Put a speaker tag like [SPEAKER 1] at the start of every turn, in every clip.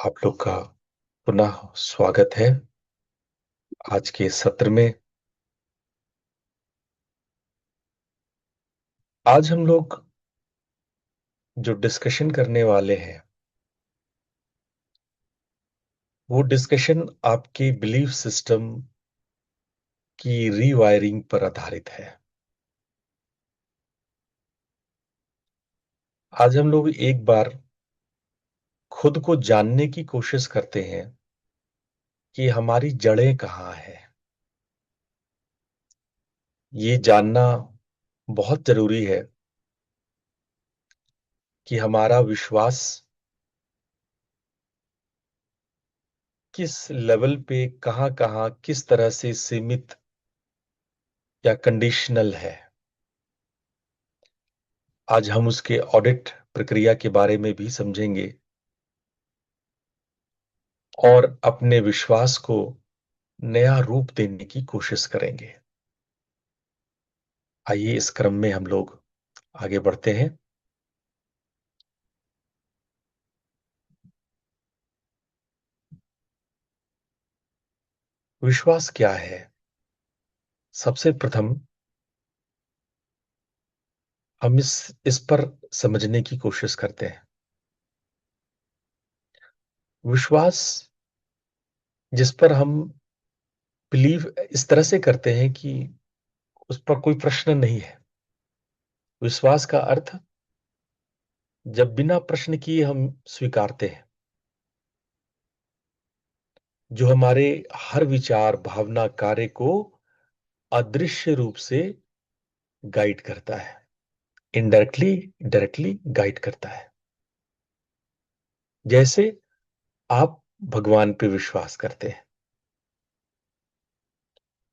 [SPEAKER 1] आप लोग का पुनः स्वागत है आज के सत्र में। आज हम लोग जो डिस्कशन करने वाले हैं वो डिस्कशन आपके बिलीफ सिस्टम की रीवायरिंग पर आधारित है। आज हम लोग एक बार खुद को जानने की कोशिश करते हैं कि हमारी जड़ें कहाँ हैं। ये जानना बहुत जरूरी है कि हमारा विश्वास किस लेवल पे कहाँ कहाँ किस तरह से सीमित या कंडीशनल है। आज हम उसके ऑडिट प्रक्रिया के बारे में भी समझेंगे और अपने विश्वास को नया रूप देने की कोशिश करेंगे। आइए इस क्रम में हम लोग आगे बढ़ते हैं। विश्वास क्या है? सबसे प्रथम हम इस पर समझने की कोशिश करते हैं। विश्वास जिस पर हम बिलीव इस तरह से करते हैं कि उस पर कोई प्रश्न नहीं है। विश्वास का अर्थ जब बिना प्रश्न किए हम स्वीकारते हैं, जो हमारे हर विचार भावना कार्य को अदृश्य रूप से गाइड करता है, इनडायरेक्टली डायरेक्टली गाइड करता है। जैसे आप भगवान पे विश्वास करते हैं,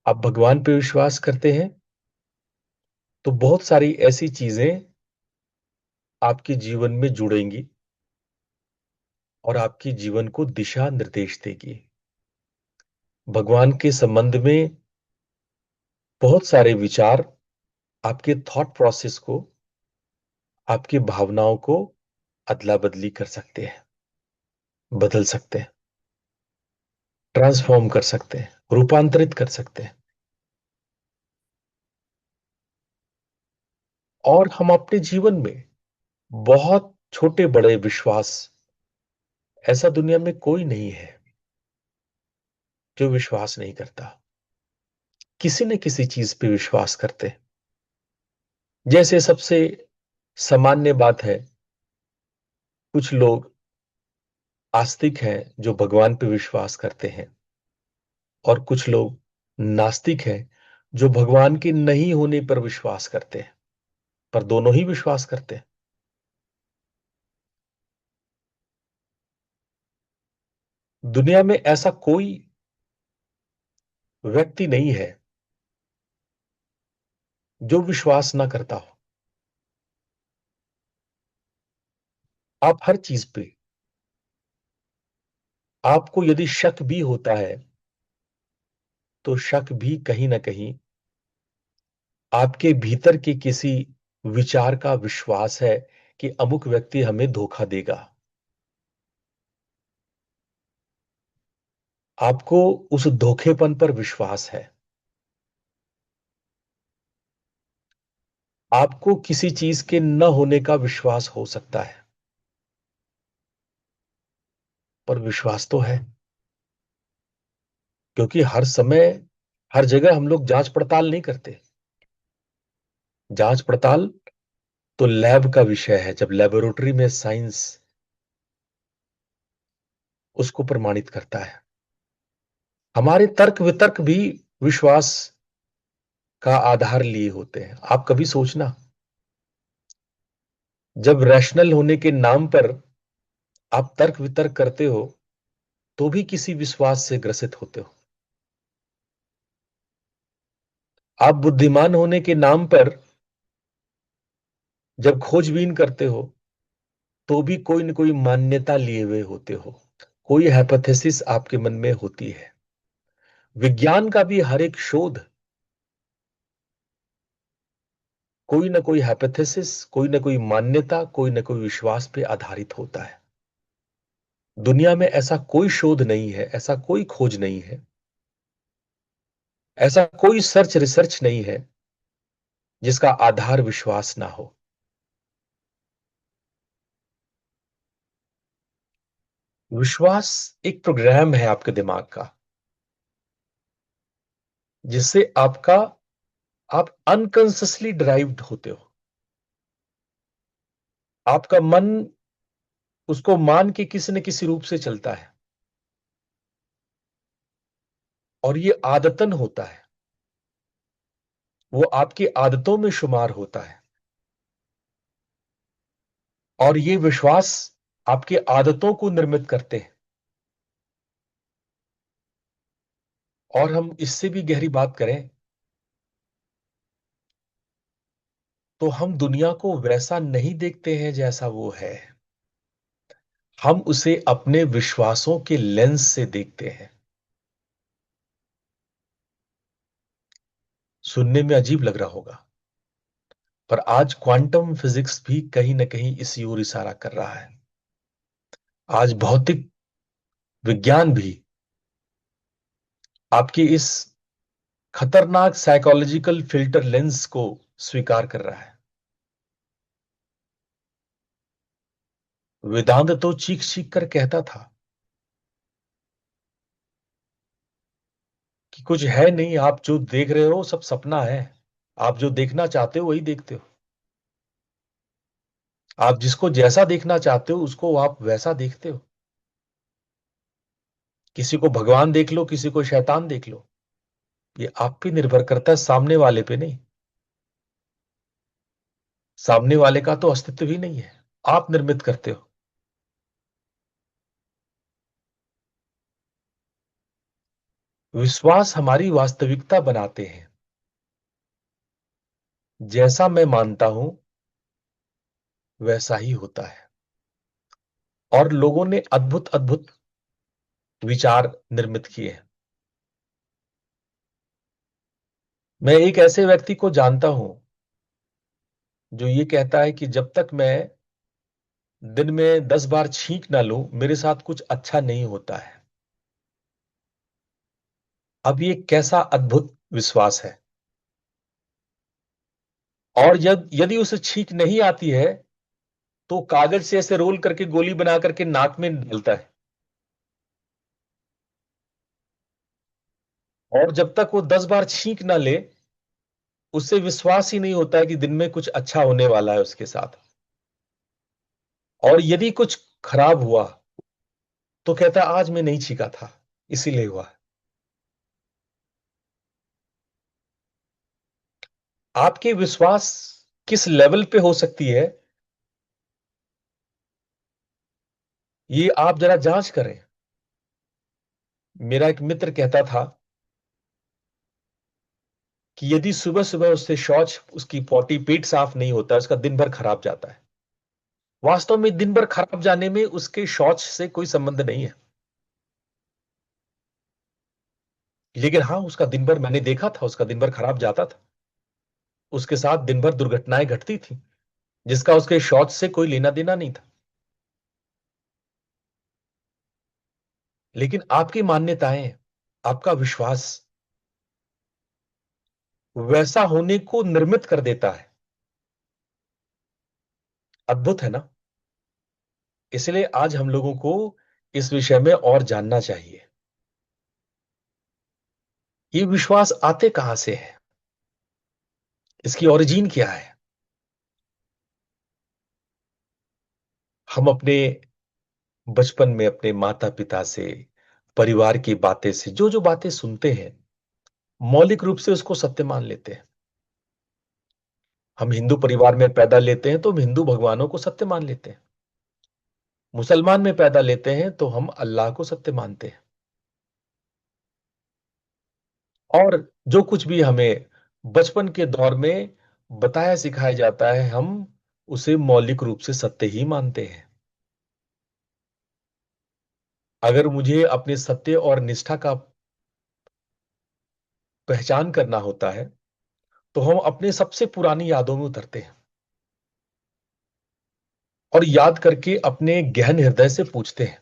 [SPEAKER 1] आप भगवान पे विश्वास करते हैं तो बहुत सारी ऐसी चीजें आपके जीवन में जुड़ेंगी और आपके जीवन को दिशा निर्देश देगी। भगवान के संबंध में बहुत सारे विचार आपके थॉट प्रोसेस को, आपकी भावनाओं को अदला बदली कर सकते हैं, बदल सकते हैं, ट्रांसफॉर्म कर सकते हैं, रूपांतरित कर सकते हैं। और हम अपने जीवन में बहुत छोटे बड़े विश्वास, ऐसा दुनिया में कोई नहीं है जो विश्वास नहीं करता, किसी न किसी चीज पे विश्वास करते हैं। जैसे सबसे सामान्य बात है, कुछ लोग आस्तिक हैं जो भगवान पे विश्वास करते हैं, और कुछ लोग नास्तिक हैं जो भगवान के नहीं होने पर विश्वास करते हैं, पर दोनों ही विश्वास करते हैं। दुनिया में ऐसा कोई व्यक्ति नहीं है जो विश्वास ना करता हो। आप हर चीज पे, आपको यदि शक भी होता है तो शक भी कहीं ना कहीं आपके भीतर के किसी विचार का विश्वास है कि अमुक व्यक्ति हमें धोखा देगा। आपको उस धोखेपन पर विश्वास है। आपको किसी चीज के न होने का विश्वास हो सकता है, पर विश्वास तो है। क्योंकि हर समय हर जगह हम लोग जांच पड़ताल नहीं करते। जांच पड़ताल तो लैब का विषय है, जब लेबोरेटरी में साइंस उसको प्रमाणित करता है। हमारे तर्क वितर्क भी विश्वास का आधार लिए होते हैं। आप कभी सोचना, जब रैशनल होने के नाम पर आप तर्क वितर्क करते हो तो भी किसी विश्वास से ग्रसित होते हो। आप बुद्धिमान होने के नाम पर जब खोजबीन करते हो तो भी कोई न कोई मान्यता लिए हुए होते हो, कोई हाइपोथेसिस आपके मन में होती है। विज्ञान का भी हर एक शोध कोई ना कोई हाइपोथेसिस, कोई ना कोई मान्यता, कोई ना कोई विश्वास पे आधारित होता है। दुनिया में ऐसा कोई शोध नहीं है, ऐसा कोई खोज नहीं है, ऐसा कोई सर्च रिसर्च नहीं है जिसका आधार विश्वास ना हो। विश्वास एक प्रोग्राम है आपके दिमाग का, जिससे आप अनकॉन्शियसली ड्राइव्ड होते हो। आपका मन उसको मान के किसी न किसी रूप से चलता है, और ये आदतन होता है, वो आपकी आदतों में शुमार होता है। और ये विश्वास आपकी आदतों को निर्मित करते हैं। और हम इससे भी गहरी बात करें तो हम दुनिया को वैसा नहीं देखते हैं जैसा वो है। हम उसे अपने विश्वासों के लेंस से देखते हैं। सुनने में अजीब लग रहा होगा, पर आज क्वांटम फिजिक्स भी कहीं ना कहीं इसी ओर इशारा कर रहा है। आज भौतिक विज्ञान भी आपकी इस खतरनाक साइकोलॉजिकल फिल्टर लेंस को स्वीकार कर रहा है। वेदांत तो चीख चीख कर कहता था कि कुछ है नहीं, आप जो देख रहे हो सब सपना है। आप जो देखना चाहते हो वही देखते हो। आप जिसको जैसा देखना चाहते हो उसको आप वैसा देखते हो। किसी को भगवान देख लो, किसी को शैतान देख लो, ये आप पे निर्भर करता है, सामने वाले पे नहीं। सामने वाले का तो अस्तित्व ही नहीं है, आप निर्मित करते हो। विश्वास हमारी वास्तविकता बनाते हैं। जैसा मैं मानता हूं वैसा ही होता है। और लोगों ने अद्भुत अद्भुत विचार निर्मित किए हैं। मैं एक ऐसे व्यक्ति को जानता हूं जो ये कहता है कि जब तक मैं दिन में 10 बार छींक ना लूं मेरे साथ कुछ अच्छा नहीं होता है। अब ये कैसा अद्भुत विश्वास है। और यदि उसे छींक नहीं आती है तो कागज से ऐसे रोल करके गोली बना करके नाक में डालता है। और जब तक वो 10 बार छींक ना ले उससे विश्वास ही नहीं होता है कि दिन में कुछ अच्छा होने वाला है उसके साथ। और यदि कुछ खराब हुआ तो कहता है आज मैं नहीं छींका था, इसीलिए हुआ। आपके विश्वास किस लेवल पे हो सकती है, ये आप जरा जांच करें। मेरा एक मित्र कहता था कि यदि सुबह सुबह उससे शौच, उसकी पॉटी पेट साफ नहीं होता, उसका दिन भर खराब जाता है। वास्तव में दिन भर खराब जाने में उसके शौच से कोई संबंध नहीं है। लेकिन हाँ, उसका दिन भर मैंने देखा था, उसका दिन भर खराब जाता था। उसके साथ दिन भर दुर्घटनाएं घटती थी जिसका उसके शौच से कोई लेना देना नहीं था। लेकिन आपकी मान्यताएं, आपका विश्वास वैसा होने को निर्मित कर देता है। अद्भुत है ना। इसलिए आज हम लोगों को इस विषय में और जानना चाहिए। ये विश्वास आते कहां से है, इसकी ओरिजिन क्या है। हम अपने बचपन में अपने माता पिता से, परिवार की बातें से जो जो बातें सुनते हैं मौलिक रूप से उसको सत्य मान लेते हैं। हम हिंदू परिवार में पैदा लेते हैं तो हम हिंदू भगवानों को सत्य मान लेते हैं। मुसलमान में पैदा लेते हैं तो हम अल्लाह को सत्य मानते हैं। और जो कुछ भी हमें बचपन के दौर में बताया सिखाया जाता है हम उसे मौलिक रूप से सत्य ही मानते हैं। अगर मुझे अपने सत्य और निष्ठा का पहचान करना होता है तो हम अपने सबसे पुरानी यादों में उतरते हैं और याद करके अपने गहन हृदय से पूछते हैं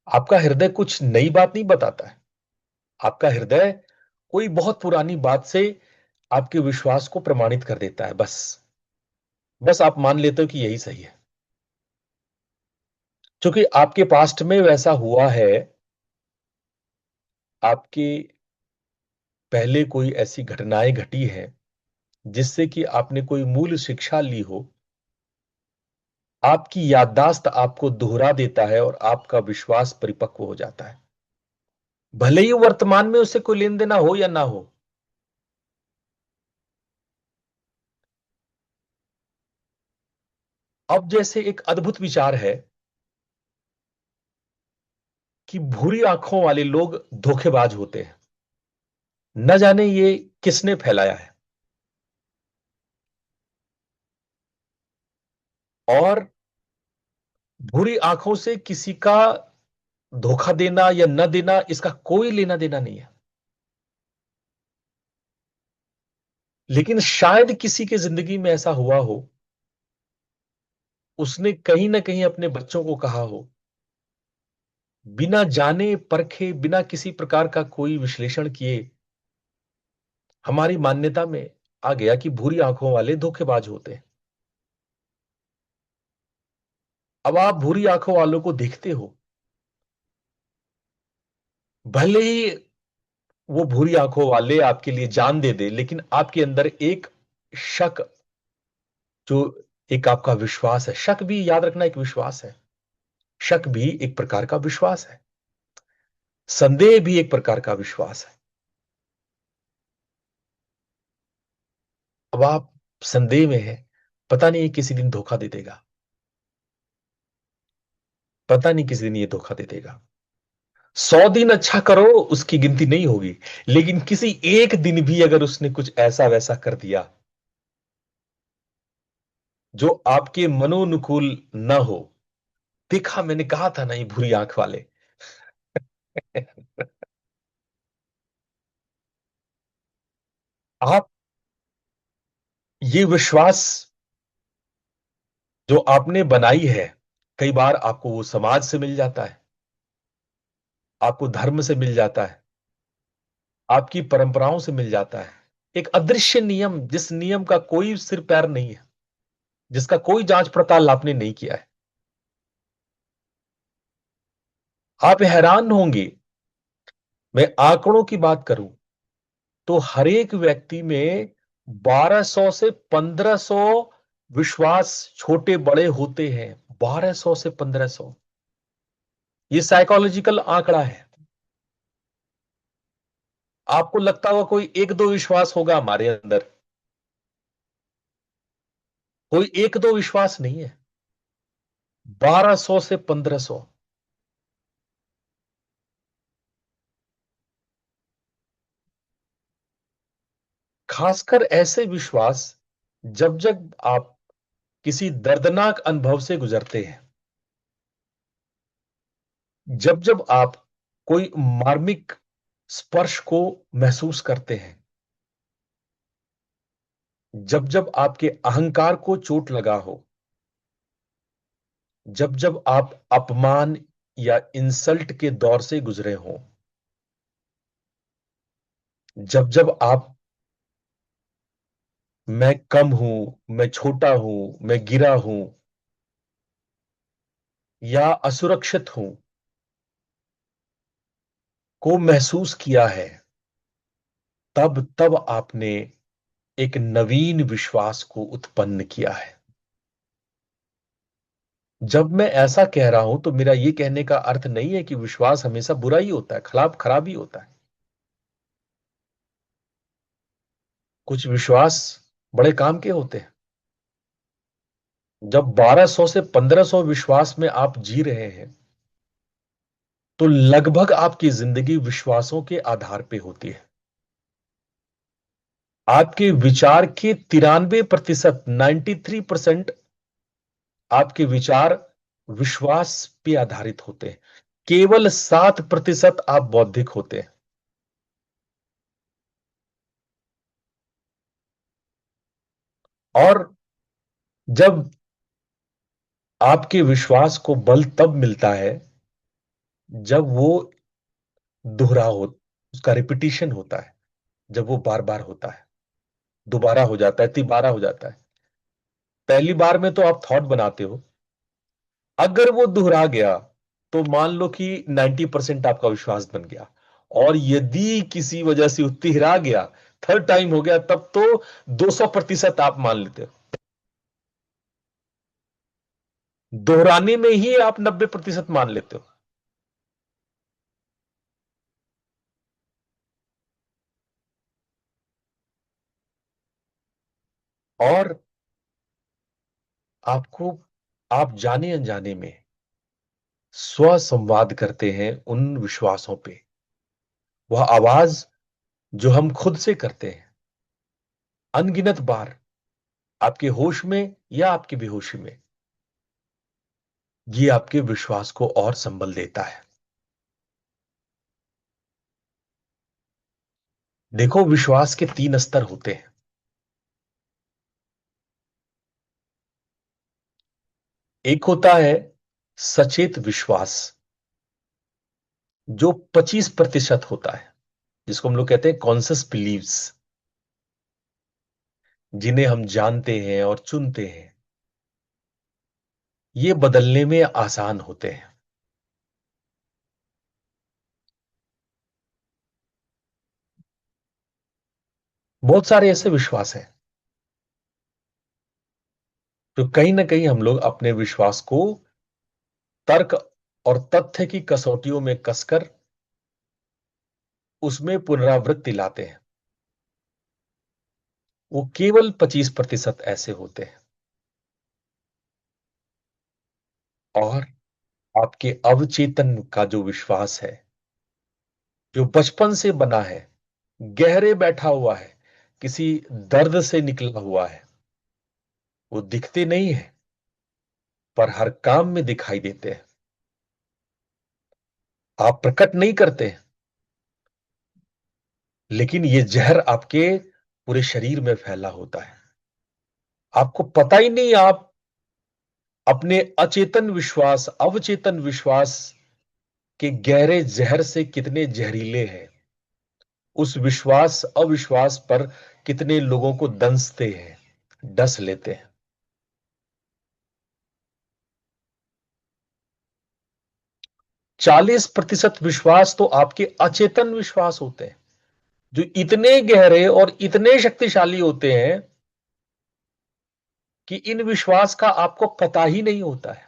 [SPEAKER 1] आपका हृदय कुछ नई बात नहीं बताता है। आपका हृदय कोई बहुत पुरानी बात से आपके विश्वास को प्रमाणित कर देता है, बस। बस आप मान लेते हो कि यही सही है। क्योंकि आपके पास्ट में वैसा हुआ है, आपके पहले कोई ऐसी घटनाएं घटी हैं जिससे कि आपने कोई मूल शिक्षा ली हो। आपकी याददाश्त आपको दोहरा देता है और आपका विश्वास परिपक्व हो जाता है, भले ही वर्तमान में उससे कोई लेन देना हो या ना हो। अब जैसे एक अद्भुत विचार है कि भूरी आंखों वाले लोग धोखेबाज होते हैं। न जाने ये किसने फैलाया है। और भूरी आंखों से किसी का धोखा देना या न देना, इसका कोई लेना देना नहीं है। लेकिन शायद किसी के जिंदगी में ऐसा हुआ हो, उसने कहीं ना कहीं अपने बच्चों को कहा हो, बिना जाने परखे, बिना किसी प्रकार का कोई विश्लेषण किए, हमारी मान्यता में आ गया कि भूरी आंखों वाले धोखेबाज होते हैं। अब आप भूरी आंखों वालों को देखते हो, भले ही वो भूरी आंखों वाले आपके लिए जान दे दे, लेकिन आपके अंदर एक शक, जो एक आपका विश्वास है, शक भी याद रखना एक विश्वास है। शक भी एक प्रकार का विश्वास है। संदेह भी एक प्रकार का विश्वास है। अब आप संदेह में है, पता नहीं किसी दिन धोखा दे देगा, पता नहीं किसी दिन ये धोखा दे देगा। 100 दिन अच्छा करो, उसकी गिनती नहीं होगी। लेकिन किसी एक दिन भी अगर उसने कुछ ऐसा वैसा कर दिया जो आपके मनोनुकूल न हो, देखा, मैंने कहा था ना, ये भूरी आंख वाले। आप ये विश्वास जो आपने बनाई है, कई बार आपको वो समाज से मिल जाता है, आपको धर्म से मिल जाता है, आपकी परंपराओं से मिल जाता है। एक अदृश्य नियम, जिस नियम का कोई सिर पैर नहीं है, जिसका कोई जांच पड़ताल आपने नहीं किया है। आप हैरान होंगे, मैं आंकड़ों की बात करूं तो हर एक व्यक्ति में 1200 से 1500 विश्वास छोटे बड़े होते हैं। 1200 से 1500, ये साइकोलॉजिकल आंकड़ा है। आपको लगता होगा कोई एक दो विश्वास होगा हमारे अंदर, कोई एक दो विश्वास नहीं है। 1200 से 1500। खासकर ऐसे विश्वास, जब जब आप किसी दर्दनाक अनुभव से गुजरते हैं, जब जब आप कोई मार्मिक स्पर्श को महसूस करते हैं, जब जब आपके अहंकार को चोट लगा हो, जब जब आप अपमान या इंसल्ट के दौर से गुजरे हो, जब जब आप, मैं कम हूं, मैं छोटा हूं, मैं गिरा हूं या असुरक्षित हूं, को महसूस किया है, तब तब आपने एक नवीन विश्वास को उत्पन्न किया है। जब मैं ऐसा कह रहा हूं तो मेरा यह कहने का अर्थ नहीं है कि विश्वास हमेशा बुरा ही होता है, खराब खराब ही होता है। कुछ विश्वास बड़े काम के होते हैं। जब 1200 से 1500 विश्वास में आप जी रहे हैं, तो लगभग आपकी जिंदगी विश्वासों के आधार पे होती है। आपके विचार के 93%, 93% आपके विचार विश्वास पे आधारित होते हैं। केवल 7% आप बौद्धिक होते हैं। और जब आपके विश्वास को बल तब मिलता है जब वो दोहरा हो, उसका रिपीटिशन होता है, जब वो बार बार होता है, दोबारा हो जाता है, तिबारा हो जाता है। पहली बार में तो आप थॉट बनाते हो, अगर वो दोहरा गया तो मान लो कि 90% आपका विश्वास बन गया। और यदि किसी वजह से वो तिहरा गया, थर्ड टाइम हो गया, तब तो 200% आप मान लेते हो। दोहराने में ही आप 90% मान लेते हो। और आपको, आप जाने अनजाने में स्व संवाद करते हैं उन विश्वासों पे। वह आवाज जो हम खुद से करते हैं अनगिनत बार, आपके होश में या आपकी बेहोशी में, ये आपके विश्वास को और संबल देता है। देखो, विश्वास के 3 स्तर होते हैं। एक होता है सचेत विश्वास, जो 25% होता है, जिसको हम लोग कहते हैं कॉन्सियस बिलीव्स, जिन्हें हम जानते हैं और चुनते हैं। ये बदलने में आसान होते हैं। बहुत सारे ऐसे विश्वास हैं जो कहीं ना कहीं हम लोग अपने विश्वास को तर्क और तथ्य की कसौटियों में कसकर उसमें पुनरावृत्ति लाते हैं। वो केवल 25% ऐसे होते हैं। और आपके अवचेतन का जो विश्वास है, जो बचपन से बना है, गहरे बैठा हुआ है, किसी दर्द से निकला हुआ है, वो दिखते नहीं है पर हर काम में दिखाई देते हैं। आप प्रकट नहीं करते, लेकिन ये जहर आपके पूरे शरीर में फैला होता है। आपको पता ही नहीं, आप अपने अचेतन विश्वास, अवचेतन विश्वास के गहरे जहर से कितने जहरीले हैं। उस विश्वास अविश्वास पर कितने लोगों को दंसते हैं, डस लेते हैं। 40% विश्वास तो आपके अचेतन विश्वास होते हैं, जो इतने गहरे और इतने शक्तिशाली होते हैं कि इन विश्वास का आपको पता ही नहीं होता है।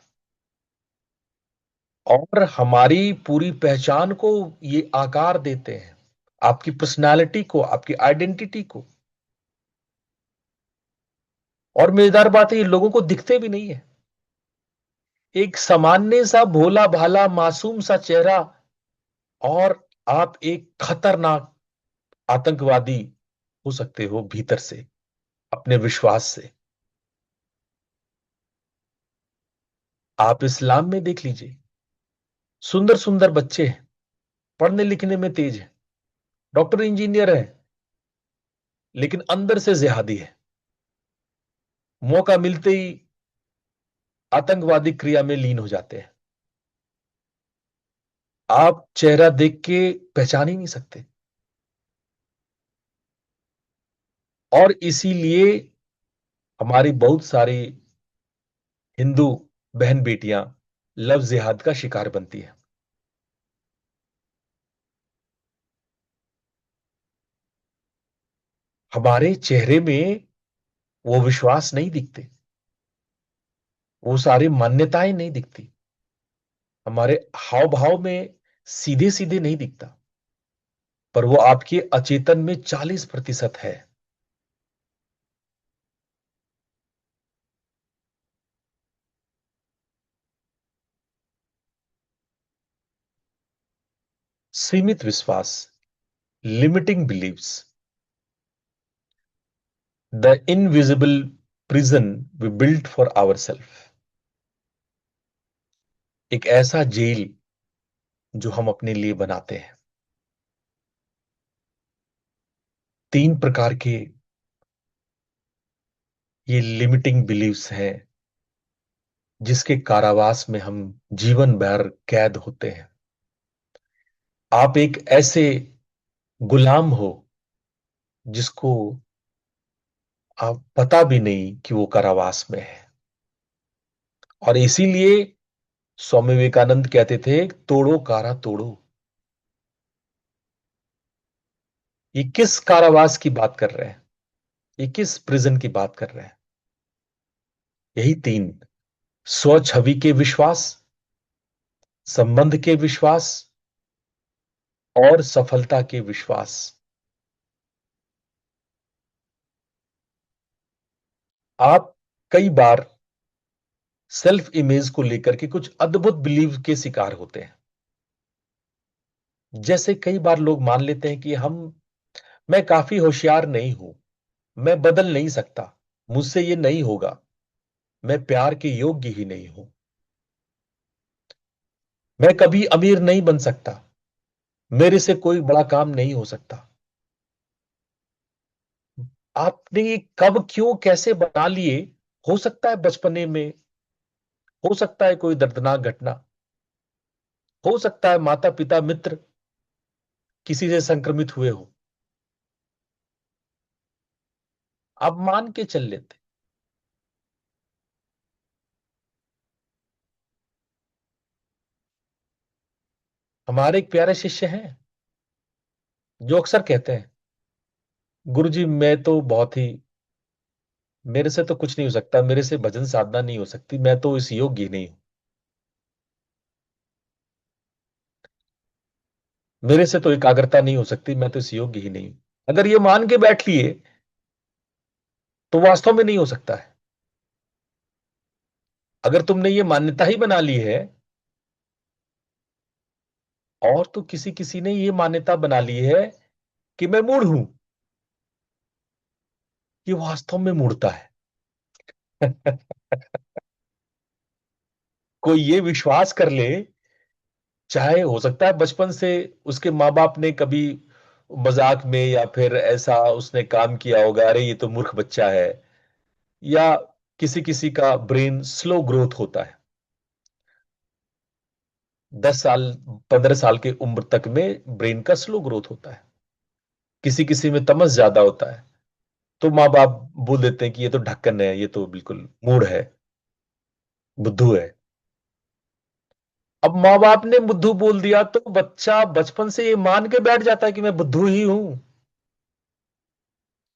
[SPEAKER 1] और हमारी पूरी पहचान को ये आकार देते हैं, आपकी पर्सनालिटी को, आपकी आइडेंटिटी को। और मजेदार बात है, ये लोगों को दिखते भी नहीं है। एक सामान्य सा भोला भाला मासूम सा चेहरा, और आप एक खतरनाक आतंकवादी हो सकते हो भीतर से, अपने विश्वास से। आप इस्लाम में देख लीजिए, सुंदर सुंदर बच्चे हैं, पढ़ने लिखने में तेज है, डॉक्टर इंजीनियर है, लेकिन अंदर से जिहादी है। मौका मिलते ही आतंकवादी क्रिया में लीन हो जाते हैं। आप चेहरा देख के पहचान ही नहीं सकते। और इसीलिए हमारी बहुत सारी हिंदू बहन बेटियां लव जिहाद का शिकार बनती है। हमारे चेहरे में वो विश्वास नहीं दिखते, वो सारी मान्यताएं नहीं दिखती, हमारे हाव भाव में सीधे सीधे नहीं दिखता, पर वो आपके अचेतन में 40% है। सीमित विश्वास, limiting beliefs, the invisible prison we built for our self. एक ऐसा जेल जो हम अपने लिए बनाते हैं। 3 प्रकार के ये लिमिटिंग बिलीव्स हैं, जिसके कारावास में हम जीवन भर कैद होते हैं। आप एक ऐसे गुलाम हो जिसको आप पता भी नहीं कि वो कारावास में है। और इसीलिए स्वामी विवेकानंद कहते थे, तोड़ो कारा तोड़ो। ये किस कारावास की बात कर रहे हैं? ये किस प्रिजन की बात कर रहे हैं? यही तीन: स्व छवि के विश्वास, संबंध के विश्वास, और सफलता के विश्वास। आप कई बार सेल्फ इमेज को लेकर के कुछ अद्भुत बिलीव के शिकार होते हैं। जैसे कई बार लोग मान लेते हैं कि मैं काफी होशियार नहीं हूं, मैं बदल नहीं सकता, मुझसे ये नहीं होगा, मैं प्यार के योग्य ही नहीं हूं, मैं कभी अमीर नहीं बन सकता, मेरे से कोई बड़ा काम नहीं हो सकता। आपने ये कब, क्यों, कैसे बना लिए? हो सकता है बचपने में, हो सकता है कोई दर्दनाक घटना, हो सकता है माता पिता मित्र किसी से संक्रमित हुए हो। आप मान के चल लेते। हमारे एक प्यारे शिष्य हैं जो अक्सर कहते हैं, गुरुजी मैं तो बहुत ही, मेरे से तो कुछ नहीं हो सकता, मेरे से भजन साधना नहीं हो सकती, मैं तो इस योग्य ही नहीं हूं, मेरे से तो एकाग्रता नहीं हो सकती, मैं तो इस योग्य ही नहीं हूं। अगर ये मान के बैठ लिए तो वास्तव में नहीं हो सकता है। अगर तुमने ये मान्यता ही बना ली है, और तो किसी किसी ने ये मान्यता बना ली है कि मैं मूढ़ हूं, ये वास्तव में मूढ़ता है। कोई ये विश्वास कर ले, चाहे हो सकता है बचपन से उसके माँ बाप ने कभी मजाक में या फिर ऐसा उसने काम किया होगा, अरे ये तो मूर्ख बच्चा है, या किसी किसी का ब्रेन स्लो ग्रोथ होता है, 10 साल 15 साल के उम्र तक में ब्रेन का स्लो ग्रोथ होता है, किसी किसी में तमस ज्यादा होता है, तो माँ बाप बोल देते हैं कि ये तो ढक्कन है, ये तो बिल्कुल मूड है, बुद्धू है। अब माँ बाप ने बुद्धू बोल दिया तो बच्चा बचपन से ये मान के बैठ जाता है कि मैं बुद्धू ही हूं।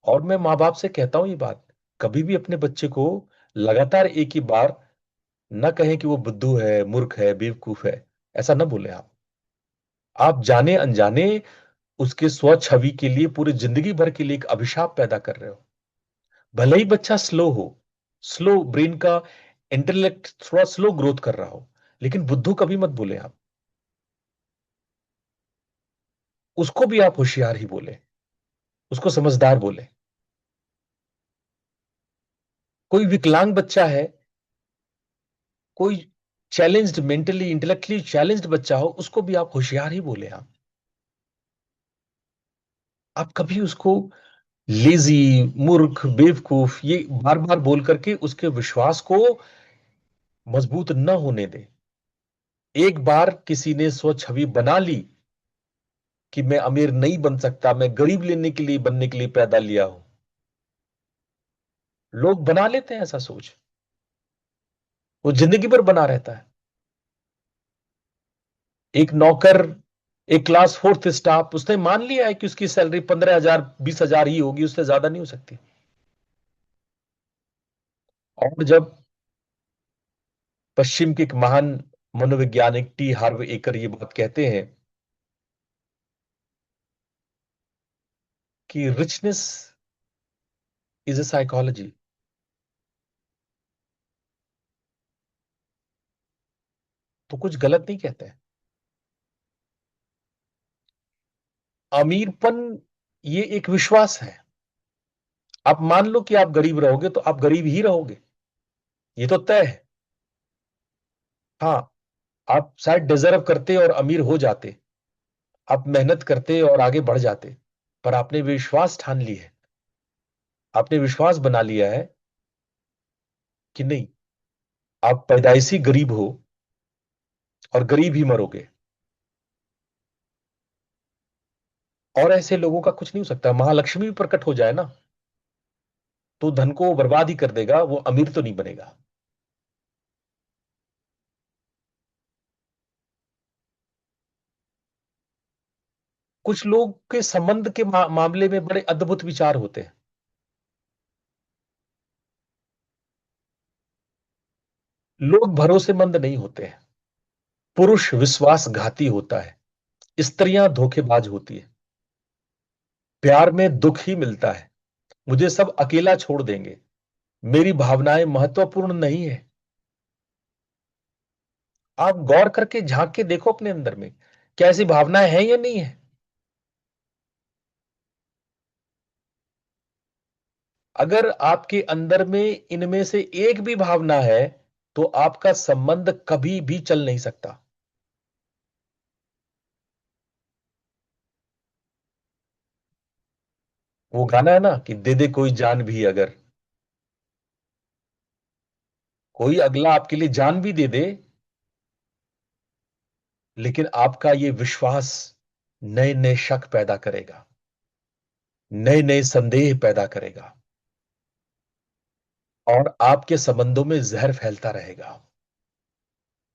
[SPEAKER 1] और मैं माँ बाप से कहता हूं ये बात, कभी भी अपने बच्चे को लगातार एक ही बार न कहें कि वो बुद्धू है, मूर्ख है, बेवकूफ है। ऐसा न बोले आप जाने अनजाने उसके स्व छवि के लिए पूरी जिंदगी भर के लिए एक अभिशाप पैदा कर रहे हो। भले ही बच्चा स्लो हो, स्लो ब्रेन का इंटेलेक्ट थोड़ा स्लो ग्रोथ कर रहा हो, लेकिन बुद्धू कभी मत बोले आप उसको, भी आप होशियार ही बोले, उसको समझदार बोले। कोई विकलांग बच्चा है, कोई चैलेंज्ड, मेंटली इंटेलेक्चुअली चैलेंज्ड बच्चा हो, उसको भी आप होशियार ही बोले। आप कभी उसको लेजी, मूर्ख, बेवकूफ ये बार बार बोल करके उसके विश्वास को मजबूत न होने दें। एक बार किसी ने स्व छवि बना ली कि मैं अमीर नहीं बन सकता, मैं गरीब लेने के लिए बनने के लिए पैदा लिया हूं, लोग बना लेते हैं ऐसा सोच, वो जिंदगी भर बना रहता है। एक नौकर, एक क्लास फोर्थ स्टाफ, उसने मान लिया है कि उसकी सैलरी 15,000 20,000 ही होगी, उससे ज्यादा नहीं हो सकती। और जब पश्चिम के एक महान मनोवैज्ञानिक टी हार्व एकर ये बात कहते हैं कि रिचनेस इज ए साइकोलॉजी, तो कुछ गलत नहीं कहते हैं। अमीरपन ये एक विश्वास है। आप मान लो कि आप गरीब रहोगे तो आप गरीब ही रहोगे, ये तो तय है। हाँ, आप शायद डिजर्व करते और अमीर हो जाते, आप मेहनत करते और आगे बढ़ जाते, पर आपने विश्वास ठान ली है, आपने विश्वास बना लिया है कि नहीं, आप पैदाइशी गरीब हो और गरीब ही मरोगे। और ऐसे लोगों का कुछ नहीं हो सकता। महालक्ष्मी भी प्रकट हो जाए ना, तो धन को बर्बाद ही कर देगा, वो अमीर तो नहीं बनेगा। कुछ लोग के संबंध के मामले में बड़े अद्भुत विचार होते हैं। लोग भरोसेमंद नहीं होते हैं। पुरुष विश्वासघाती होता है। स्त्रियां धोखेबाज होती है। प्यार में दुख ही मिलता है। मुझे सब अकेला छोड़ देंगे। मेरी भावनाएं महत्वपूर्ण नहीं है। आप गौर करके झांक के देखो अपने अंदर में, क्या ऐसी भावनाएं हैं या नहीं है। अगर आपके अंदर में इनमें से एक भी भावना है, तो आपका संबंध कभी भी चल नहीं सकता। वो गाना है ना कि दे दे कोई जान भी अगर, कोई अगला आपके लिए जान भी दे दे, लेकिन आपका ये विश्वास नए नए शक पैदा करेगा, नए नए संदेह पैदा करेगा, और आपके संबंधों में जहर फैलता रहेगा।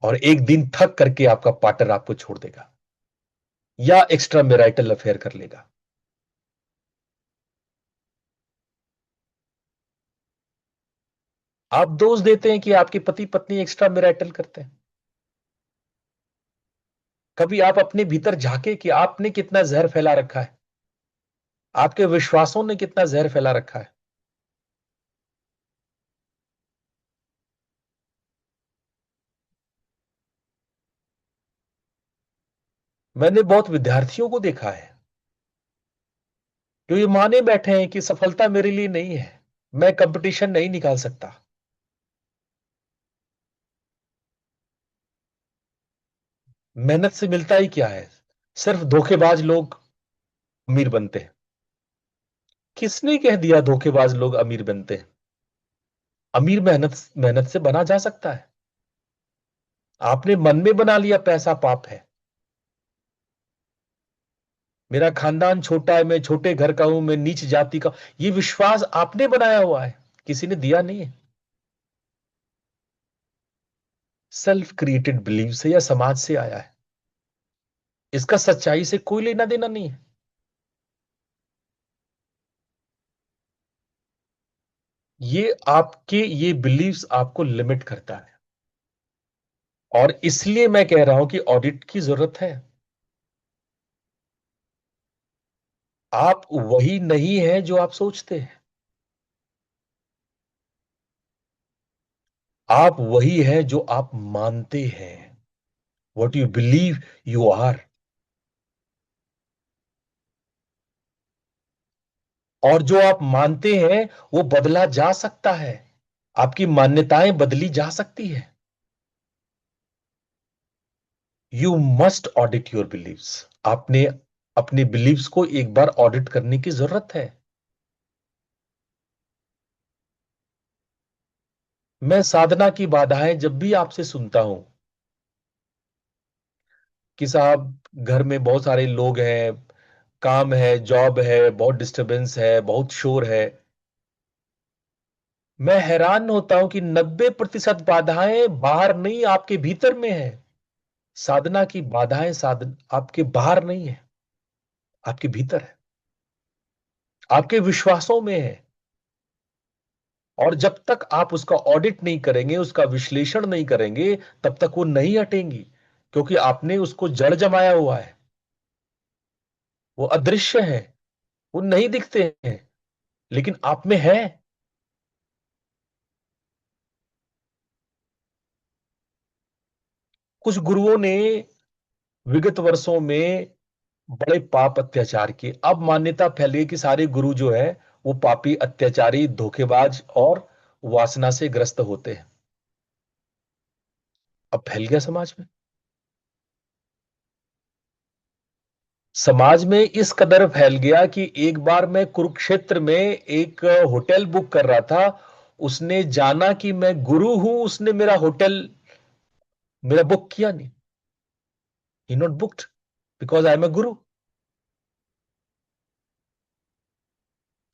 [SPEAKER 1] और एक दिन थक करके आपका पार्टनर आपको छोड़ देगा, या एक्स्ट्रा मैरिटल अफेयर कर लेगा। आप दोष देते हैं कि आपके पति पत्नी एक्स्ट्रा मैरिटल करते हैं। कभी आप अपने भीतर झांके कि आपने कितना जहर फैला रखा है, आपके विश्वासों ने कितना जहर फैला रखा है। मैंने बहुत विद्यार्थियों को देखा है जो ये माने बैठे हैं कि सफलता मेरे लिए नहीं है, मैं कंपटीशन नहीं निकाल सकता। मेहनत से मिलता ही क्या है, सिर्फ धोखेबाज लोग अमीर बनते हैं। किसने कह दिया धोखेबाज लोग अमीर बनते हैं? अमीर मेहनत मेहनत से बना जा सकता है। आपने मन में बना लिया पैसा पाप है, मेरा खानदान छोटा है, मैं छोटे घर का हूं, मैं नीच जाति का, ये विश्वास आपने बनाया हुआ है, किसी ने दिया नहीं है। सेल्फ क्रिएटेड बिलीव से या समाज से आया है। इसका सच्चाई से कोई लेना देना नहीं है। ये आपके ये बिलीव्स आपको लिमिट करता है, और इसलिए मैं कह रहा हूं कि ऑडिट की जरूरत है। आप वही नहीं है जो आप सोचते हैं। आप वही है जो आप मानते हैं। What you believe you are. और जो आप मानते हैं वो बदला जा सकता है। आपकी मान्यताएं बदली जा सकती है। You must audit your beliefs. आपने अपने बिलीव्स को एक बार ऑडिट करने की जरूरत है। मैं साधना की बाधाएं जब भी आपसे सुनता हूं कि साहब घर में बहुत सारे लोग हैं, काम है, जॉब है, बहुत डिस्टरबेंस है, बहुत शोर है, मैं हैरान होता हूं कि 90% बाधाएं बाहर नहीं, आपके भीतर में है। साधना की बाधाएं साधन आपके बाहर नहीं है, आपके भीतर है, आपके विश्वासों में है। और जब तक आप उसका ऑडिट नहीं करेंगे, उसका विश्लेषण नहीं करेंगे, तब तक वो नहीं हटेंगी, क्योंकि आपने उसको जड़ जमाया हुआ है। वो अदृश्य है, वो नहीं दिखते हैं, लेकिन आप में है। कुछ गुरुओं ने विगत वर्षों में बड़े पाप अत्याचार किए। अब मान्यता फैल गई कि सारे गुरु जो है वो पापी, अत्याचारी, धोखेबाज और वासना से ग्रस्त होते हैं। अब फैल गया समाज में। समाज में इस कदर फैल गया कि एक बार मैं कुरुक्षेत्र में एक होटल बुक कर रहा था। उसने जाना कि मैं गुरु हूं, उसने मेरा होटल मेरा बुक किया नहीं। He not booked because I am a guru.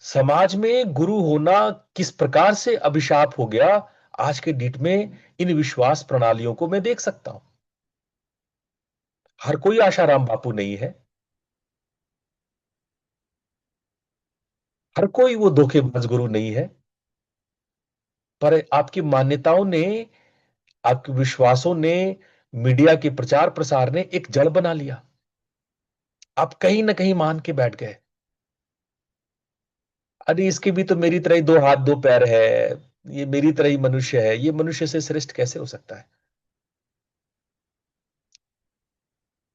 [SPEAKER 1] समाज में गुरु होना किस प्रकार से अभिशाप हो गया, आज के डेट में इन विश्वास प्रणालियों को मैं देख सकता हूं। हर कोई आशाराम बापू नहीं है, हर कोई वो धोखेबाज गुरु नहीं है, पर आपकी मान्यताओं ने, आपके विश्वासों ने, मीडिया के प्रचार प्रसार ने एक जड़ बना लिया। आप कहीं ना कहीं मान के बैठ गए, अरे इसके भी तो मेरी तरह ही दो हाथ दो पैर है, ये मेरी तरह ही मनुष्य है, ये मनुष्य से श्रेष्ठ कैसे हो सकता है।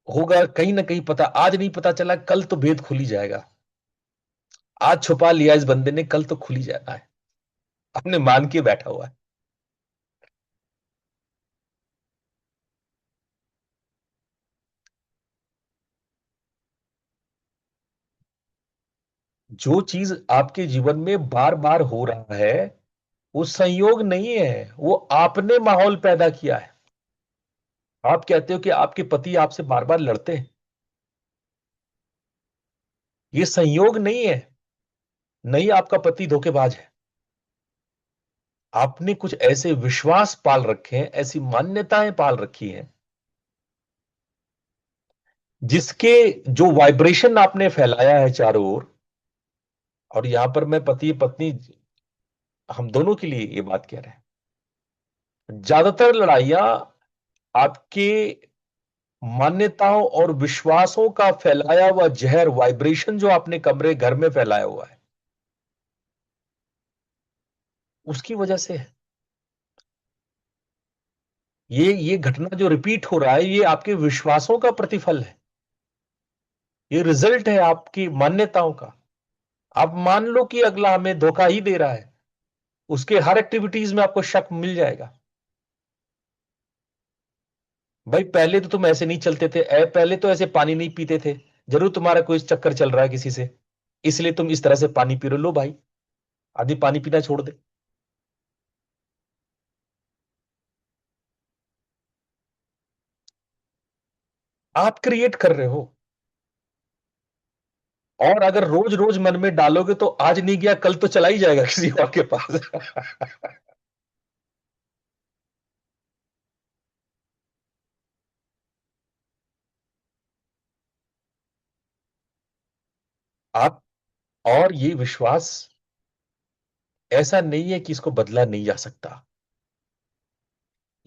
[SPEAKER 1] होगा कहीं ना कहीं पता, आज नहीं पता चला कल तो भेद खुल ही जाएगा। आज छुपा लिया इस बंदे ने, कल तो खुल ही जाना है। आपने मान के बैठा हुआ है। जो चीज आपके जीवन में बार बार हो रहा है, वो संयोग नहीं है, वो आपने माहौल पैदा किया है। आप कहते हो कि आपके पति आपसे बार बार लड़ते हैं, ये संयोग नहीं है। नहीं, आपका पति धोखेबाज है। आपने कुछ ऐसे विश्वास पाल रखे हैं, ऐसी मान्यताएं पाल रखी हैं, जिसके जो वाइब्रेशन आपने फैलाया है चारों ओर। और यहां पर मैं पति पत्नी, हम दोनों के लिए ये बात कह रहे हैं, ज्यादातर लड़ाइयां आपके मान्यताओं और विश्वासों का फैलाया हुआ जहर, वाइब्रेशन जो आपने कमरे घर में फैलाया हुआ है, उसकी वजह से है। ये घटना जो रिपीट हो रहा है, ये आपके विश्वासों का प्रतिफल है। ये रिजल्ट है आपकी मान्यताओं का। आप मान लो कि अगला हमें धोखा ही दे रहा है, उसके हर एक्टिविटीज में आपको शक मिल जाएगा। भाई पहले तो तुम ऐसे नहीं चलते थे, पहले तो ऐसे पानी नहीं पीते थे, जरूर तुम्हारा कोई चक्कर चल रहा है किसी से, इसलिए तुम इस तरह से पानी पी रहे हो। लो भाई, आदि पानी पीना छोड़ दे। आप क्रिएट कर रहे हो। और अगर रोज रोज मन में डालोगे तो आज नहीं गया कल तो चला ही जाएगा किसी और के पास। आप, और ये विश्वास ऐसा नहीं है कि इसको बदला नहीं जा सकता।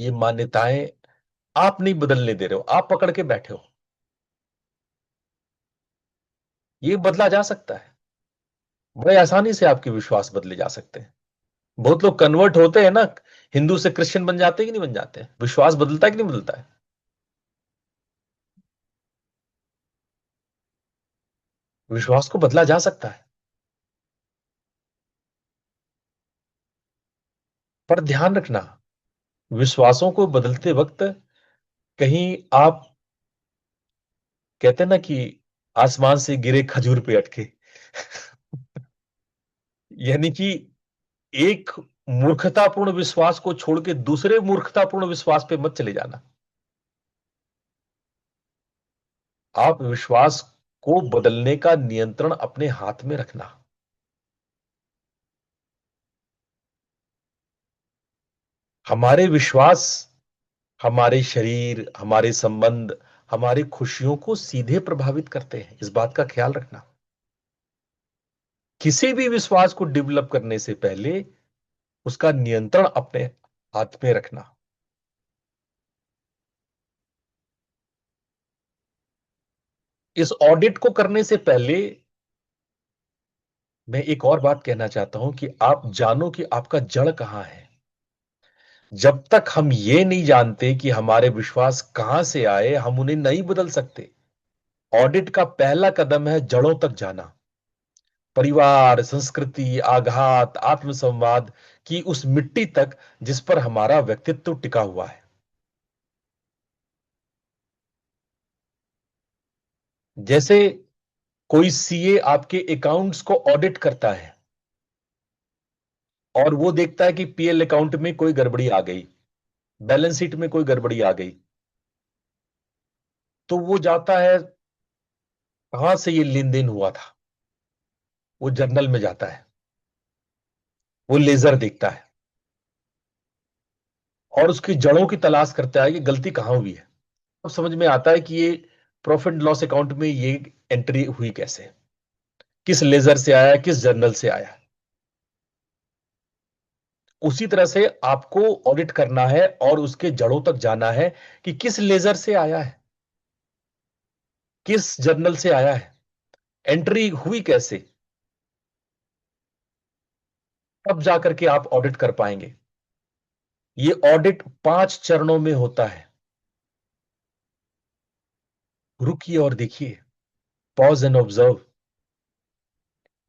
[SPEAKER 1] ये मान्यताएं आप नहीं बदलने दे रहे हो, आप पकड़ के बैठे हो। ये बदला जा सकता है, बड़े आसानी से आपके विश्वास बदले जा सकते हैं। बहुत लोग कन्वर्ट होते हैं ना, हिंदू से क्रिश्चियन बन जाते हैं कि नहीं बन जाते हैं, विश्वास बदलता है कि नहीं बदलता है। विश्वास को बदला जा सकता है, पर ध्यान रखना, विश्वासों को बदलते वक्त कहीं आप, कहते हैं ना कि आसमान से गिरे खजूर पे अटके। यानी कि एक मूर्खतापूर्ण विश्वास को छोड़ के दूसरे मूर्खतापूर्ण विश्वास पे मत चले जाना। आप विश्वास को बदलने का नियंत्रण अपने हाथ में रखना। हमारे विश्वास हमारे शरीर, हमारे संबंध, हमारी खुशियों को सीधे प्रभावित करते हैं, इस बात का ख्याल रखना। किसी भी विश्वास को डेवलप करने से पहले उसका नियंत्रण अपने हाथ में रखना। इस ऑडिट को करने से पहले मैं एक और बात कहना चाहता हूं कि आप जानो कि आपका जड़ कहां है। जब तक हम ये नहीं जानते कि हमारे विश्वास कहां से आए, हम उन्हें नहीं बदल सकते। ऑडिट का पहला कदम है जड़ों तक जाना। परिवार, संस्कृति, आघात, आत्मसंवाद की उस मिट्टी तक जिस पर हमारा व्यक्तित्व टिका हुआ है। जैसे कोई सीए आपके अकाउंट्स को ऑडिट करता है और वो देखता है कि पीएल अकाउंट में कोई गड़बड़ी आ गई, बैलेंस शीट में कोई गड़बड़ी आ गई, तो वो जाता है कहां से ये लेन देन हुआ था, वो जर्नल में जाता है, वो लेजर देखता है और उसकी जड़ों की तलाश करता है कि गलती कहां हुई है। अब समझ में आता है कि ये प्रॉफिट लॉस अकाउंट में ये एंट्री हुई कैसे, किस लेजर से आया, किस जर्नल से आया। उसी तरह से आपको ऑडिट करना है और उसके जड़ों तक जाना है कि किस लेजर से आया है, किस जर्नल से आया है, एंट्री हुई कैसे। तब जाकर के आप ऑडिट कर पाएंगे। ये ऑडिट 5 चरणों में होता है। रुकिए और देखिए, पॉज एंड ऑब्जर्व।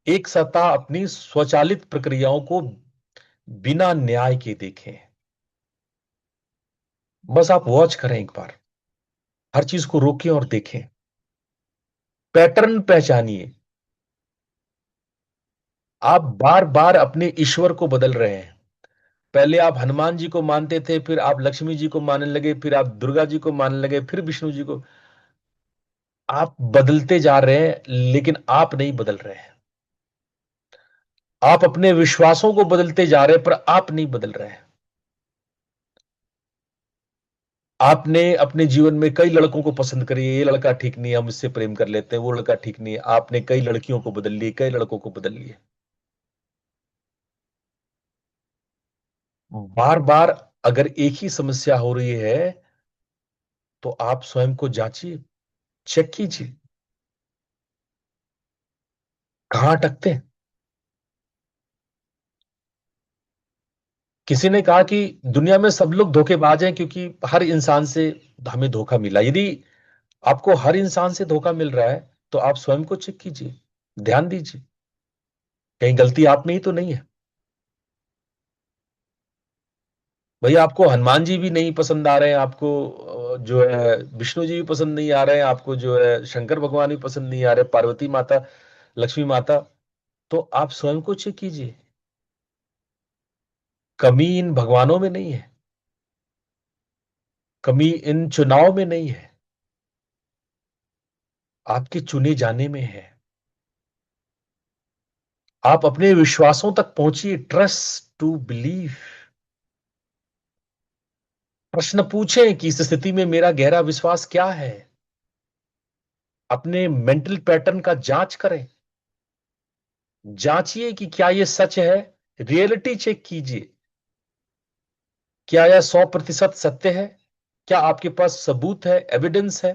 [SPEAKER 1] एक सत्ता अपनी स्वचालित प्रक्रियाओं को बिना न्याय के देखें। बस आप वॉच करें एक बार, हर चीज को रोकें और देखें, पैटर्न पहचानिए। आप बार बार अपने ईश्वर को बदल रहे हैं। पहले आप हनुमान जी को मानते थे, फिर आप लक्ष्मी जी को मानने लगे, फिर आप दुर्गा जी को मानने लगे, फिर विष्णु जी को। आप बदलते जा रहे हैं, लेकिन आप नहीं बदल रहे हैं। आप अपने विश्वासों को बदलते जा रहे हैं, पर आप नहीं बदल रहे हैं। आपने अपने जीवन में कई लड़कों को पसंद करी, ये लड़का ठीक नहीं है, हम इससे प्रेम कर लेते हैं, वो लड़का ठीक नहीं है। आपने कई लड़कियों को बदल लिए, कई लड़कों को बदल लिए। बार बार अगर एक ही समस्या हो रही है, तो आप स्वयं को जांचिए, चेक कीजिए, कहां अटकते हैं। किसी ने कहा कि दुनिया में सब लोग धोखेबाज हैं, क्योंकि हर इंसान से हमें धोखा मिला। यदि आपको हर इंसान से धोखा मिल रहा है, तो आप स्वयं को चेक कीजिए, ध्यान दीजिए, कहीं गलती आप में ही तो नहीं है। भैया, आपको हनुमान जी भी नहीं पसंद आ रहे हैं, आपको जो है विष्णु जी भी पसंद नहीं आ रहे हैं, आपको जो है शंकर भगवान भी पसंद नहीं आ रहे, पार्वती माता, लक्ष्मी माता, तो आप स्वयं को चेक कीजिए। कमी इन भगवानों में नहीं है, कमी इन चुनाव में नहीं है, आपके चुने जाने में है। आप अपने विश्वासों तक पहुंचिए, ट्रस्ट टू बिलीव। प्रश्न पूछें कि इस स्थिति में मेरा गहरा विश्वास क्या है। अपने मेंटल पैटर्न का जांच करें, जांचिए कि क्या यह सच है। रियलिटी चेक कीजिए, क्या यह 100% सत्य है। क्या आपके पास सबूत है, एविडेंस है।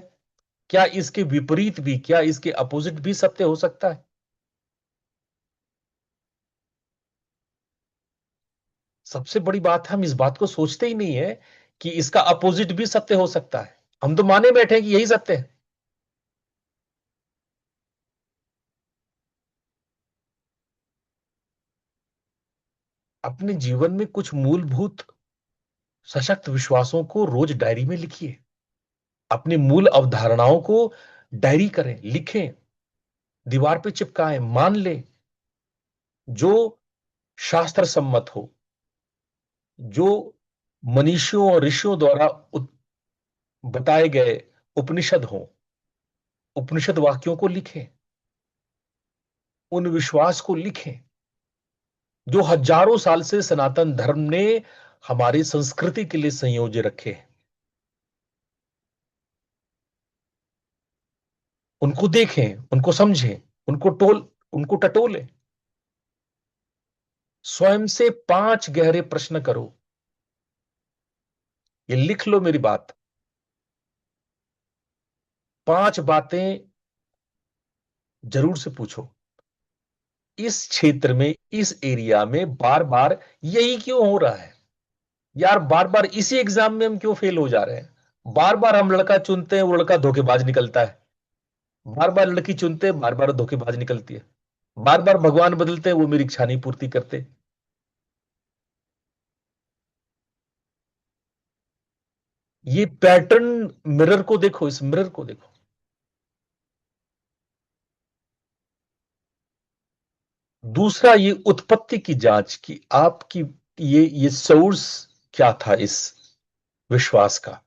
[SPEAKER 1] क्या इसके विपरीत भी, क्या इसके अपोजिट भी सत्य हो सकता है। सबसे बड़ी बात, हम इस बात को सोचते ही नहीं है कि इसका अपोजिट भी सत्य हो सकता है। हम तो माने बैठे हैं कि यही सत्य है। अपने जीवन में कुछ मूलभूत सशक्त विश्वासों को रोज डायरी में लिखिए। अपनी मूल अवधारणाओं को डायरी करें, लिखें, दीवार पे चिपकाएं, मान लें, जो शास्त्र सम्मत हो, जो मनीषियों और ऋषियों द्वारा बताए गए उपनिषद हो, उपनिषद वाक्यों को लिखें, उन विश्वास को लिखें जो हजारों साल से सनातन धर्म ने हमारी संस्कृति के लिए संयोजे रखे हैं। उनको देखें, उनको समझें, उनको टटोलें। स्वयं से 5 गहरे प्रश्न करो। ये लिख लो मेरी बात। 5 बातें जरूर से पूछो। इस क्षेत्र में, इस एरिया में बार बार यही क्यों हो रहा है। यार, बार बार इसी एग्जाम में हम क्यों फेल हो जा रहे हैं। बार बार हम लड़का चुनते हैं, वो लड़का धोखेबाज निकलता है। बार बार लड़की चुनते हैं, बार बार धोखेबाज निकलती है। बार बार भगवान बदलते हैं, वो मेरी इच्छा नहीं पूर्ति करते। ये पैटर्न, मिरर को देखो, इस मिरर को देखो। दूसरा, ये उत्पत्ति की जांच की आपकी, ये सोर्स क्या था इस विश्वास का।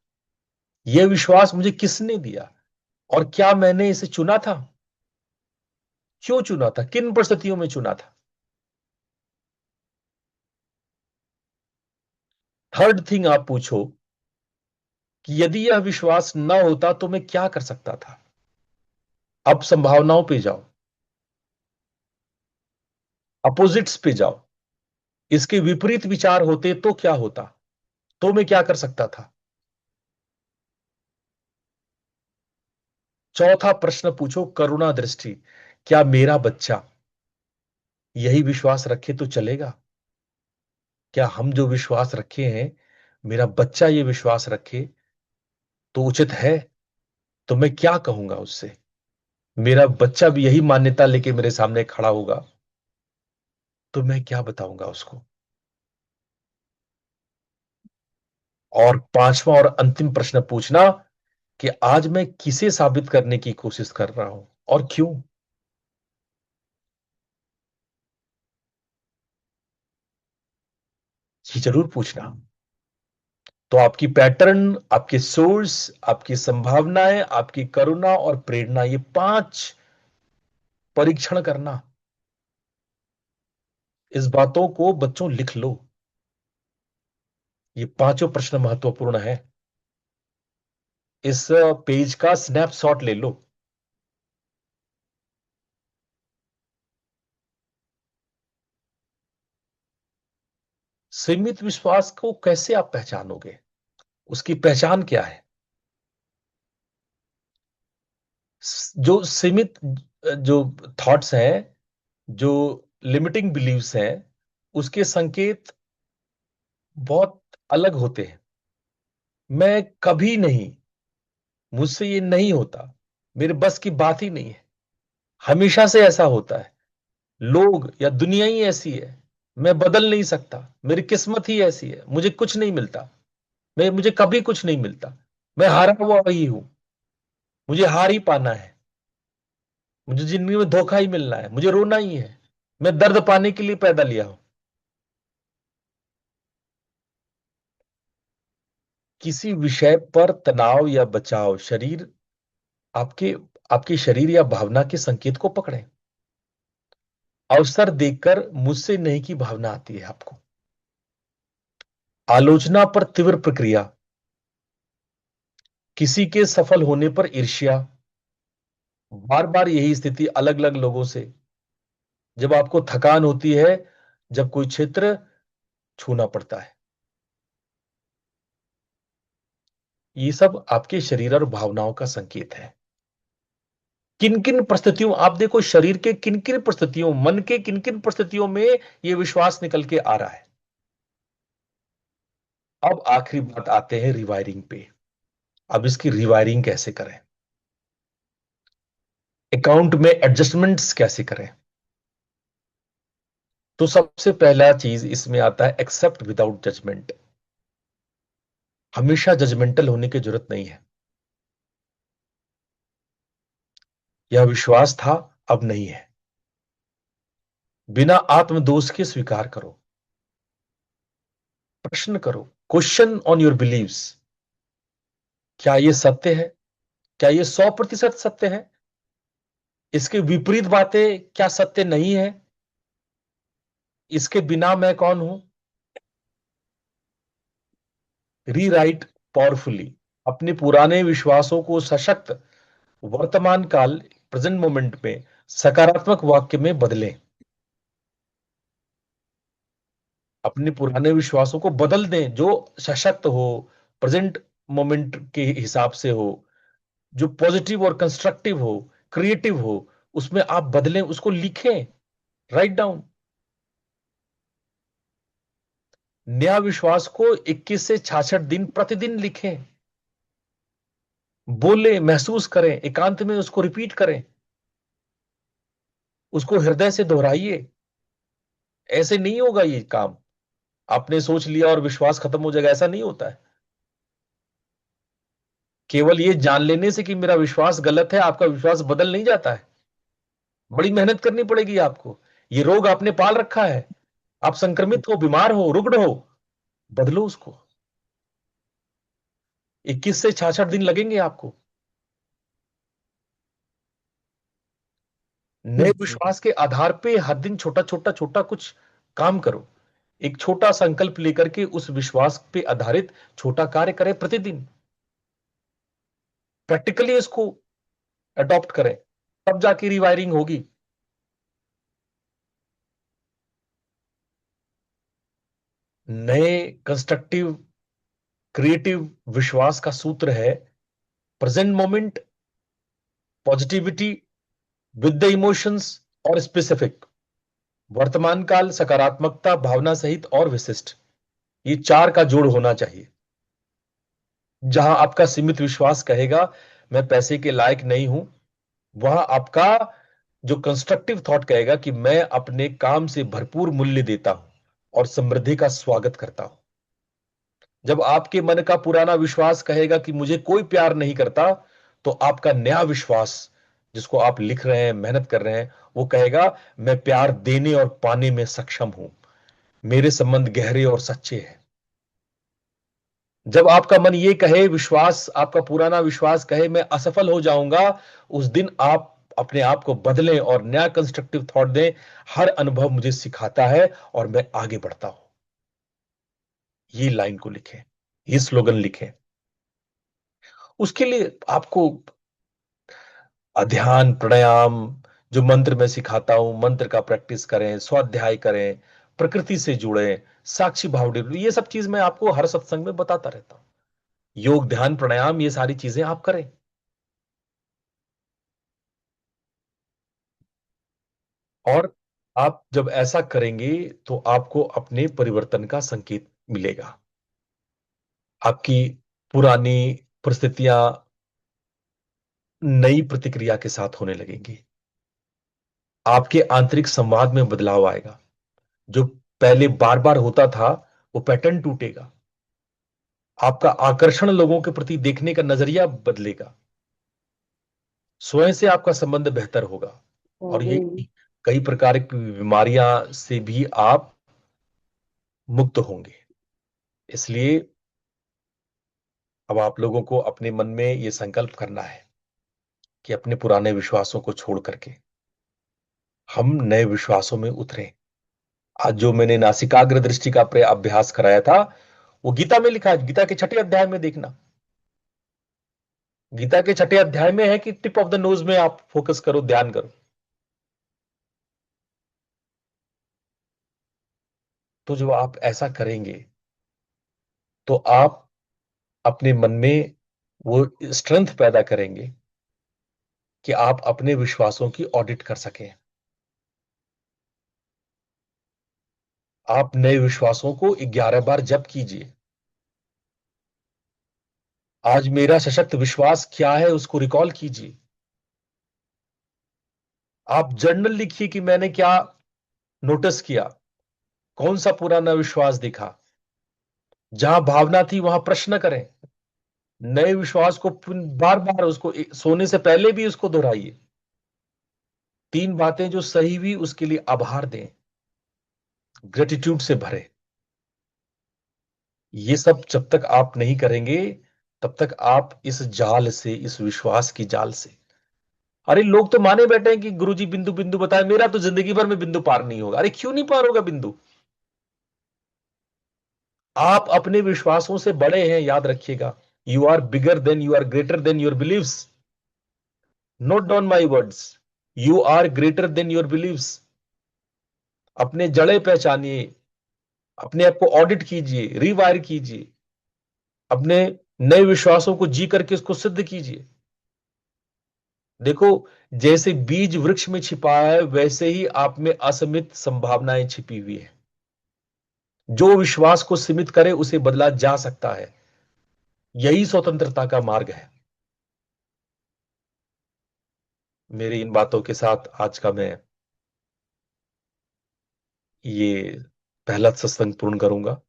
[SPEAKER 1] यह विश्वास मुझे किसने दिया, और क्या मैंने इसे चुना था। क्यों चुना था, किन परिस्थितियों में चुना था? थर्ड थिंग आप पूछो कि यदि यह विश्वास न होता तो मैं क्या कर सकता था। अब संभावनाओं पे जाओ, अपोजिट्स पे जाओ। इसके विपरीत विचार होते तो क्या होता, तो मैं क्या कर सकता था। चौथा प्रश्न पूछो, करुणा दृष्टि। क्या मेरा बच्चा यही विश्वास रखे तो चलेगा? क्या हम जो विश्वास रखे हैं, मेरा बच्चा ये विश्वास रखे तो उचित है? तो मैं क्या कहूंगा उससे? मेरा बच्चा भी यही मान्यता लेके मेरे सामने खड़ा होगा तो मैं क्या बताऊंगा उसको? और पांचवा और अंतिम प्रश्न पूछना कि आज मैं किसे साबित करने की कोशिश कर रहा हूं और क्यों। ये जरूर पूछना। तो आपकी पैटर्न, आपके सोर्स, आपकी संभावनाएं, आपकी करुणा और प्रेरणा, ये पांच परीक्षण करना। इस बातों को बच्चों लिख लो। ये पांचों प्रश्न महत्वपूर्ण है। इस पेज का स्नैपशॉट ले लो। सीमित विश्वास को कैसे आप पहचानोगे? उसकी पहचान क्या है? जो सीमित, जो थॉट्स हैं, जो लिमिटिंग बिलीव्स हैं, उसके संकेत बहुत अलग होते हैं। मैं कभी नहीं, मुझसे ये नहीं होता, मेरे बस की बात ही नहीं है, हमेशा से ऐसा होता है, लोग या दुनिया ही ऐसी है, मैं बदल नहीं सकता, मेरी किस्मत ही ऐसी है, मुझे कुछ नहीं मिलता, मुझे कभी कुछ नहीं मिलता, मैं हारा हुआ ही हूं, मुझे हार ही पाना है, मुझे जिंदगी में धोखा ही मिलना है, मुझे रोना ही है, मैं दर्द पाने के लिए पैदा लिया हूं। किसी विषय पर तनाव या बचाव शरीर, आपके आपके शरीर या भावना के संकेत को पकड़े। अवसर देखकर मुझसे नहीं की भावना आती है आपको। आलोचना पर तीव्र प्रक्रिया, किसी के सफल होने पर ईर्ष्या, बार बार यही स्थिति अलग अलग लोगों से, जब आपको थकान होती है, जब कोई क्षेत्र छूना पड़ता है। ये सब आपके शरीर और भावनाओं का संकेत है। किन किन परिस्थितियों, आप देखो शरीर के किन किन परिस्थितियों, मन के किन किन परिस्थितियों में यह विश्वास निकल के आ रहा है। अब आखिरी बात आते हैं रिवायरिंग पे। अब इसकी रिवायरिंग कैसे करें, अकाउंट में एडजस्टमेंट्स कैसे करें? तो सबसे पहला चीज इसमें आता है एक्सेप्ट विदाउट जजमेंट। हमेशा जजमेंटल होने की जरूरत नहीं है। यह विश्वास था, अब नहीं है। बिना आत्मदोष के स्वीकार करो। प्रश्न करो, क्वेश्चन ऑन योर बिलीव्स। क्या यह सत्य है? क्या यह 100% सत्य है? इसके विपरीत बातें क्या सत्य नहीं है? इसके बिना मैं कौन हूं? Rewrite powerfully. अपने पुराने विश्वासों को सशक्त वर्तमान काल, प्रेजेंट मोमेंट में सकारात्मक वाक्य में बदलें। अपने पुराने विश्वासों को बदल दें जो सशक्त हो, प्रेजेंट मोमेंट के हिसाब से हो, जो पॉजिटिव और कंस्ट्रक्टिव हो, क्रिएटिव हो, उसमें आप बदलें, उसको लिखें, राइट डाउन। नया विश्वास को 21 से 66 दिन प्रतिदिन लिखें, बोले, महसूस करें, एकांत में उसको रिपीट करें, उसको हृदय से दोहराइए। ऐसे नहीं होगा ये काम, आपने सोच लिया और विश्वास खत्म हो जाएगा, ऐसा नहीं होता है। केवल ये जान लेने से कि मेरा विश्वास गलत है, आपका विश्वास बदल नहीं जाता है। बड़ी मेहनत करनी पड़ेगी आपको। ये रोग आपने पाल रखा है, आप संक्रमित हो, बीमार हो, रुग्ण हो, बदलो उसको। 21 से 66 दिन लगेंगे आपको। नए विश्वास के आधार पे हर दिन छोटा छोटा छोटा कुछ काम करो। एक छोटा संकल्प लेकर के उस विश्वास पे आधारित छोटा कार्य करें प्रतिदिन। प्रैक्टिकली इसको अडॉप्ट करें, तब जाके रिवायरिंग होगी। नए कंस्ट्रक्टिव क्रिएटिव विश्वास का सूत्र है present moment, positivity with the emotions और स्पेसिफिक। वर्तमान काल, सकारात्मकता, भावना सहित और विशिष्ट, ये चार का जोड़ होना चाहिए। जहां आपका सीमित विश्वास कहेगा मैं पैसे के लायक नहीं हूं, वहां आपका जो कंस्ट्रक्टिव थॉट कहेगा कि मैं अपने काम से भरपूर मूल्य देता हूं और समृद्धि का स्वागत करता हूं। जब आपके मन का पुराना विश्वास कहेगा कि मुझे कोई प्यार नहीं करता, तो आपका नया विश्वास जिसको आप लिख रहे हैं, मेहनत कर रहे हैं, वो कहेगा मैं प्यार देने और पाने में सक्षम हूं, मेरे संबंध गहरे और सच्चे हैं। जब आपका मन ये कहे, विश्वास आपका पुराना विश्वास कहे मैं असफल हो जाऊंगा, उस दिन आप अपने आप को बदलें और नया कंस्ट्रक्टिव थॉट दें, हर अनुभव मुझे सिखाता है और मैं आगे बढ़ता हूं। ये लाइन को लिखें, ये स्लोगन लिखें। उसके लिए आपको ध्यान, प्राणायाम, जो मंत्र मैं सिखाता हूं, मंत्र का प्रैक्टिस करें, स्वाध्याय करें, प्रकृति से जुड़ें, साक्षी भाव डेवलप, ये सब चीज मैं आपको हर सत्संग में बताता रहता हूं। योग, ध्यान, प्राणायाम, ये सारी चीजें आप करें। और आप जब ऐसा करेंगे तो आपको अपने परिवर्तन का संकेत मिलेगा। आपकी पुरानी परिस्थितियां नई प्रतिक्रिया के साथ होने लगेंगी। आपके आंतरिक संवाद में बदलाव आएगा। जो पहले बार बार होता था, वो पैटर्न टूटेगा। आपका आकर्षण लोगों के प्रति देखने का नजरिया बदलेगा। स्वयं से आपका संबंध बेहतर होगा। और ये कई प्रकार की बीमारियां से भी आप मुक्त होंगे। इसलिए अब आप लोगों को अपने मन में यह संकल्प करना है कि अपने पुराने विश्वासों को छोड़ करके हम नए विश्वासों में उतरें। आज जो मैंने नासिकाग्र दृष्टि का अभ्यास कराया था, वो गीता में लिखा है। गीता के छठे अध्याय में देखना। गीता के छठे अध्याय में है कि टिप ऑफ द नोज में आप फोकस करो, ध्यान करो। तो जब आप ऐसा करेंगे तो आप अपने मन में वो स्ट्रेंथ पैदा करेंगे कि आप अपने विश्वासों की ऑडिट कर सकें। आप नए विश्वासों को 11 बार जप कीजिए। आज मेरा सशक्त विश्वास क्या है, उसको रिकॉल कीजिए। आप जर्नल लिखिए कि मैंने क्या नोटिस किया, कौन सा पुराना विश्वास दिखा। जहां भावना थी वहां प्रश्न करें। नए विश्वास को बार बार उसको सोने से पहले भी उसको दोहराइए। 3 बातें जो सही हुई उसके लिए आभार दें, ग्रेटिट्यूड से भरे। ये सब जब तक आप नहीं करेंगे, तब तक आप इस जाल से, इस विश्वास की जाल से, अरे लोग तो माने बैठे हैं कि गुरुजी बिंदु बिंदु बताए, मेरा तो जिंदगी भर में बिंदु पार नहीं होगा। अरे क्यों नहीं पार होगा बिंदु? आप अपने विश्वासों से बड़े हैं, याद रखिएगा। You are bigger than, you are greater than your beliefs. Note down my words. You are greater than your beliefs. अपने जड़े पहचानिए, अपने आप को ऑडिट कीजिए, रिवायर कीजिए, अपने नए विश्वासों को जी करके उसको सिद्ध कीजिए। देखो, जैसे बीज वृक्ष में छिपा है, वैसे ही आप में असीमित संभावनाएं छिपी हुई है। जो विश्वास को सीमित करे उसे बदला जा सकता है। यही स्वतंत्रता का मार्ग है। मेरी इन बातों के साथ आज का मैं ये पहला सत्संग पूर्ण करूंगा।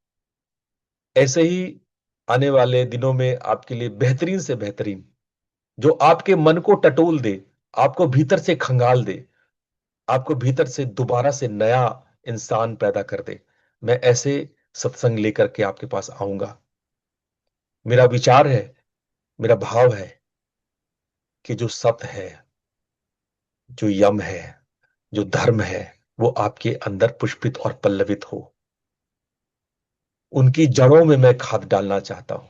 [SPEAKER 1] ऐसे ही आने वाले दिनों में आपके लिए बेहतरीन से बेहतरीन, जो आपके मन को टटोल दे, आपको भीतर से खंगाल दे, आपको भीतर से दोबारा से नया इंसान पैदा कर दे, मैं ऐसे सत्संग लेकर के आपके पास आऊंगा। मेरा विचार है, मेरा भाव है कि जो सत्य है, जो यम है, जो धर्म है वो आपके अंदर पुष्पित और पल्लवित हो। उनकी जड़ों में मैं खाद डालना चाहता हूं।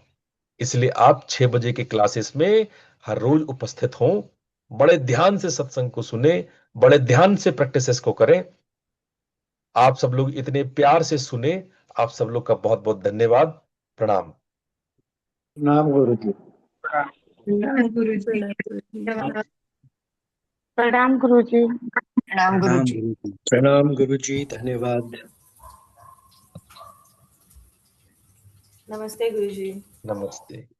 [SPEAKER 1] इसलिए आप 6 बजे के क्लासेस में हर रोज उपस्थित हों, बड़े ध्यान से सत्संग को सुने, बड़े ध्यान से प्रैक्टिसेस को करें। आप सब लोग इतने प्यार से सुने, आप सब लोग का बहुत बहुत धन्यवाद। प्रणाम।
[SPEAKER 2] नाम गुरु जी।
[SPEAKER 3] प्रणाम गुरु जी।
[SPEAKER 4] प्रणाम गुरु जी।
[SPEAKER 3] प्रणाम गुरु जी।
[SPEAKER 2] प्रणाम गुरु जी, धन्यवाद।
[SPEAKER 3] नमस्ते गुरु जी।
[SPEAKER 1] नमस्ते।